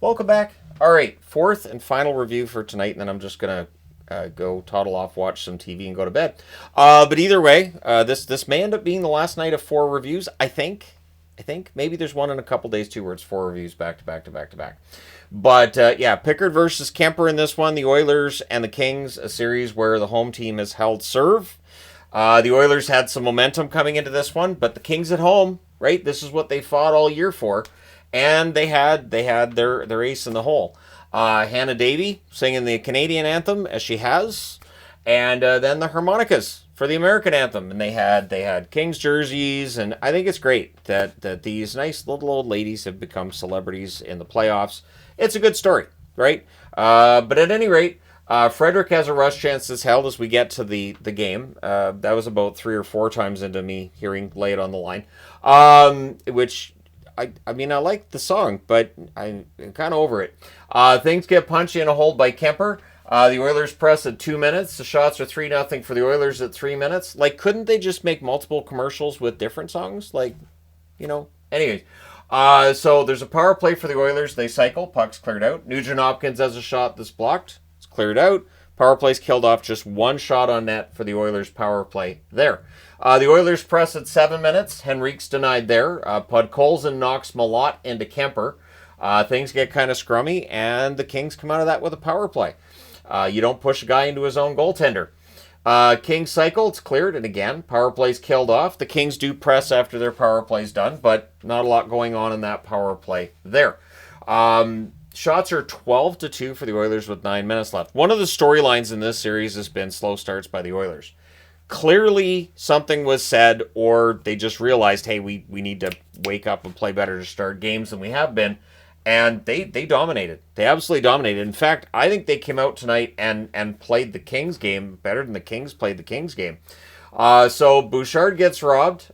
Welcome back. All right, fourth and final review for tonight, and then I'm just gonna go toddle off, watch some TV, and go to bed. But either way, this may end up being the last night of 4 reviews. I think maybe there's one in a couple days too, where it's 4 reviews back to back to back to back. But yeah, Pickard versus Kemper in this one. The Oilers and the Kings, a series where the home team has held serve. The Oilers had some momentum coming into this one, but the Kings at home, right? This is what they fought all year for. And they had their ace in the hole. Hannah Davey singing the Canadian anthem, as she has, and then the harmonicas for the American anthem. And they had Kings jerseys, and I think it's great that these nice little old ladies have become celebrities in the playoffs. It's a good story, right? But at any rate, Frederick has a rush chance that's held as we get to the game. That was about 3 or 4 times into me hearing "Lay It on the Line," which... I mean, I like the song, but I'm kind of over it. Things get punchy in a hold by Kemper. The Oilers press at 2 minutes. The shots are 3-0 for the Oilers at 3 minutes. Like, couldn't they just make multiple commercials with different songs? Like, Anyways, so there's a power play for the Oilers. They cycle. Puck's cleared out. Nugent Hopkins has a shot that's blocked. It's cleared out. Power play's killed off. Just 1 shot on net for the Oilers power play there. The Oilers press at 7 minutes. Henrique's denied there. Podkolzin knocks Malott into Kemper. Things get kind of scrummy, and the Kings come out of that with a power play. You don't push a guy into his own goaltender. Kings cycle. It's cleared, and again, power play's killed off. The Kings do press after their power play's done, but not a lot going on in that power play there. Shots are 12-2 for the Oilers with 9 minutes left. One of the storylines in this series has been slow starts by the Oilers. Clearly something was said, or they just realized, hey, we need to wake up and play better to start games than we have been. And they dominated. They absolutely dominated. In fact, I think they came out tonight and played the Kings game better than the Kings played the Kings game. So Bouchard gets robbed.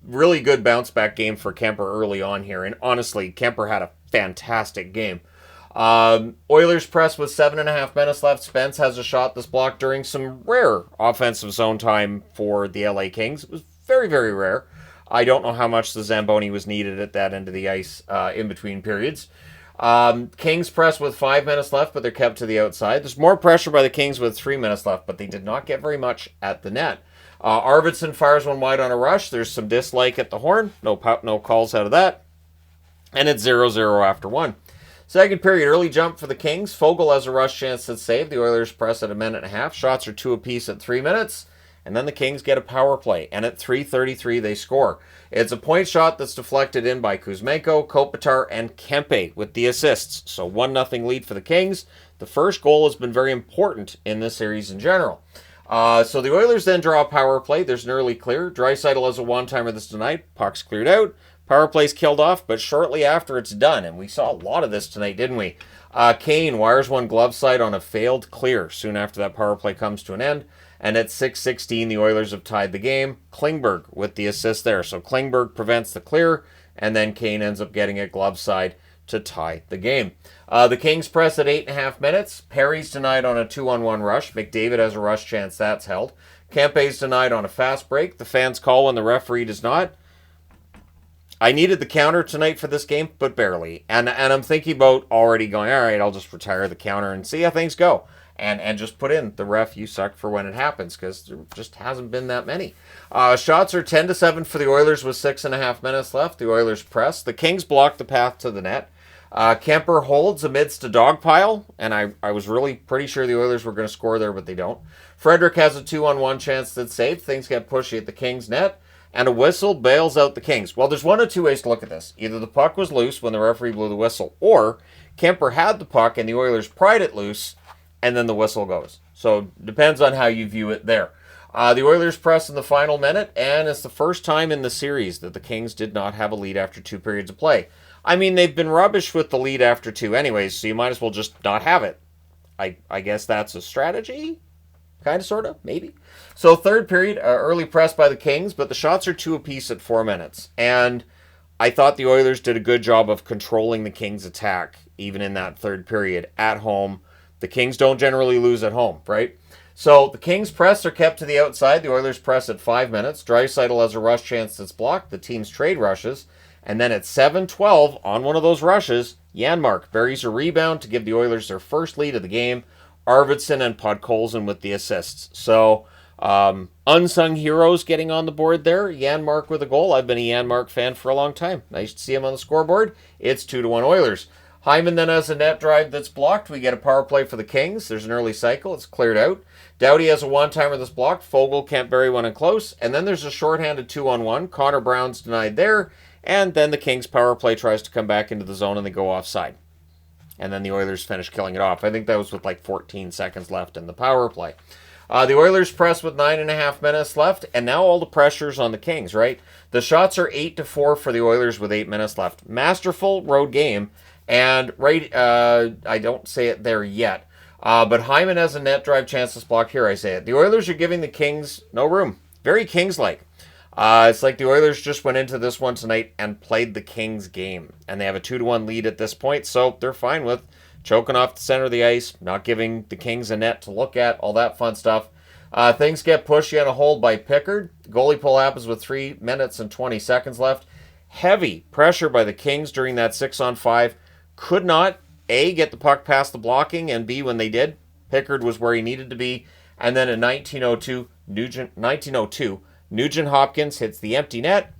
Really good bounce back game for Kemper early on here. And honestly, Kemper had a fantastic game. Oilers press with 7.5 minutes left. Spence has a shot that's blocked during some rare offensive zone time for the LA Kings. It was very, very rare. I don't know how much the Zamboni was needed at that end of the ice in between periods. Kings press with 5 minutes left, but they're kept to the outside. There's more pressure by the Kings with 3 minutes left, but they did not get very much at the net. Arvidsson fires one wide on a rush. There's some dislike at the horn. No calls out of that. And it's 0-0 after 1. Second period, early jump for the Kings. Fogle has a rush chance that's saved. The Oilers press at 1.5 minutes. Shots are 2 apiece at 3 minutes. And then the Kings get a power play. And at 3:33, they score. It's a point shot that's deflected in by Kuzmenko, Kopitar, and Kempe with the assists. So 1-0 lead for the Kings. The first goal has been very important in this series in general. So the Oilers then draw a power play. There's an early clear. Draisaitl has a one-timer this tonight. Puck's cleared out. Power play's killed off, but shortly after it's done, and we saw a lot of this tonight, didn't we? Kane wires one glove side on a failed clear soon after that power play comes to an end. And at 6:16, the Oilers have tied the game. Klingberg with the assist there. So Klingberg prevents the clear, and then Kane ends up getting a glove side to tie the game. The Kings press at 8.5 minutes. Perry's denied on a 2-on-1 rush. McDavid has a rush chance. That's held. Kempe's denied on a fast break. The fans call when the referee does not. I needed the counter tonight for this game, but barely. And I'm thinking about already going, all right, I'll just retire the counter and see how things go. And just put in the ref, you suck for when it happens, because there just hasn't been that many. Shots are 10-7 for the Oilers with 6.5 minutes left. The Oilers press. The Kings block the path to the net. Kemper holds amidst a dog pile, and I was really pretty sure the Oilers were going to score there, but they don't. Frederick has a 2-on-1 chance that's saved. Things get pushy at the Kings' net. And a whistle bails out the Kings. Well, there's one of two ways to look at this. Either the puck was loose when the referee blew the whistle, or Kemper had the puck and the Oilers pried it loose, and then the whistle goes. So, depends on how you view it there. The Oilers press in the final minute, and it's the first time in the series that the Kings did not have a lead after 2 periods of play. I mean, they've been rubbish with the lead after 2 anyways, so you might as well just not have it. I guess that's a strategy? Kind of, sort of, maybe. So third period, early press by the Kings, but the shots are 2 apiece at 4 minutes. And I thought the Oilers did a good job of controlling the Kings' attack, even in that third period, at home. The Kings don't generally lose at home, right? So the Kings' press are kept to the outside. The Oilers press at 5 minutes. Draisaitl has a rush chance that's blocked. The team's trade rushes. And then at 7:12, on one of those rushes, Janmark buries a rebound to give the Oilers their first lead of the game. Arvidsson and Podkolzin with the assists. So, unsung heroes getting on the board there. Janmark with a goal. I've been a Janmark fan for a long time. Nice to see him on the scoreboard. It's 2-1 Oilers. Hyman then has a net drive that's blocked. We get a power play for the Kings. There's an early cycle. It's cleared out. Doughty has a one-timer that's blocked. Fogle can't bury one in close. And then there's a shorthanded 2-on-1. Connor Brown's denied there. And then the Kings power play tries to come back into the zone and they go offside. And then the Oilers finish killing it off. I think that was with like 14 seconds left in the power play. The Oilers press with 9.5 minutes left, and now all the pressure's on the Kings, right? The shots are 8-4 for the Oilers with 8 minutes left. Masterful road game, and I don't say it there yet, but Hyman has a net drive chance to block. Here I say it. The Oilers are giving the Kings no room. Very Kings-like. It's like the Oilers just went into this one tonight and played the Kings game, and they have a 2-1 lead at this point, so they're fine with choking off the center of the ice, not giving the Kings a net to look at, all that fun stuff. Things get pushy on a hold by Pickard. Goalie pull happens with 3 minutes and 20 seconds left. Heavy pressure by the Kings during that 6-on-5. Could not, A, get the puck past the blocking, and B, when they did, Pickard was where he needed to be. And then in 1902, Nugent Hopkins hits the empty net.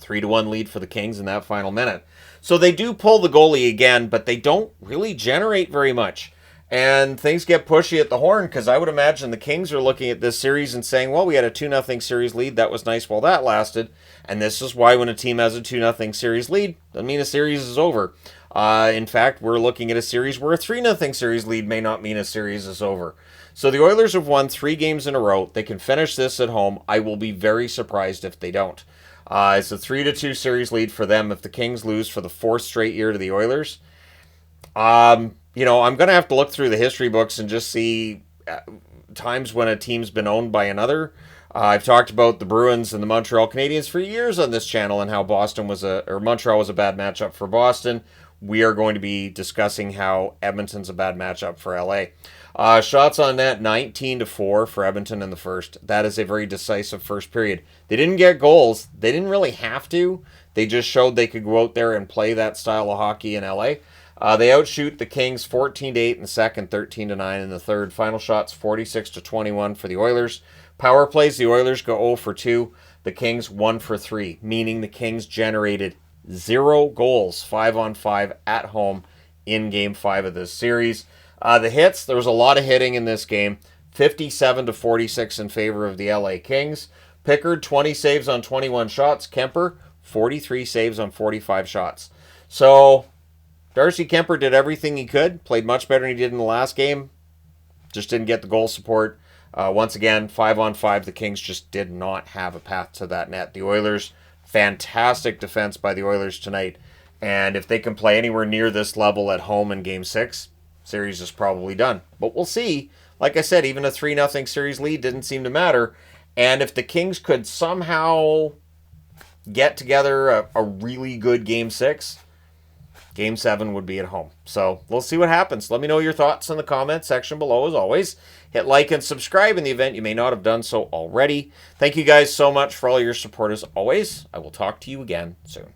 3-1 lead for the Kings in that final minute. So they do pull the goalie again, but they don't really generate very much. And things get pushy at the horn because I would imagine the Kings are looking at this series and saying, well, we had a 2-0 series lead. That was nice while that lasted. And this is why when a team has a 2-0 series lead, doesn't mean a series is over. In fact, we're looking at a series where a 3-0 series lead may not mean a series is over. So the Oilers have won 3 games in a row. They can finish this at home. I will be very surprised if they don't. It's a 3-2 series lead for them if the Kings lose for the 4th straight year to the Oilers. I'm going to have to look through the history books and just see times when a team's been owned by another. I've talked about the Bruins and the Montreal Canadiens for years on this channel and how Montreal was a bad matchup for Boston. We are going to be discussing how Edmonton's a bad matchup for LA. Shots on net, 19-4 for Edmonton in the first. That is a very decisive first period. They didn't get goals. They didn't really have to. They just showed they could go out there and play that style of hockey in LA. They outshoot the Kings 14-8 in the second, 13-9 in the third. Final shots, 46-21 for the Oilers. Power plays, the Oilers go 0 for 2. The Kings 1 for 3, meaning the Kings generated 0 goals, 5-on-5 at home in Game 5 of this series. The hits, there was a lot of hitting in this game. 57-46 in favor of the LA Kings. Pickard, 20 saves on 21 shots. Kemper, 43 saves on 45 shots. So, Darcy Kemper did everything he could. Played much better than he did in the last game. Just didn't get the goal support. Once again, 5-on-5, the Kings just did not have a path to that net. The Oilers, fantastic defense by the Oilers tonight. And if they can play anywhere near this level at home in Game 6, series is probably done. But we'll see. Like I said, even a 3-0 series lead didn't seem to matter. And if the Kings could somehow get together a really good Game 6, Game 7 would be at home. So we'll see what happens. Let me know your thoughts in the comments section below as always. Hit like and subscribe in the event you may not have done so already. Thank you guys so much for all your support as always. I will talk to you again soon.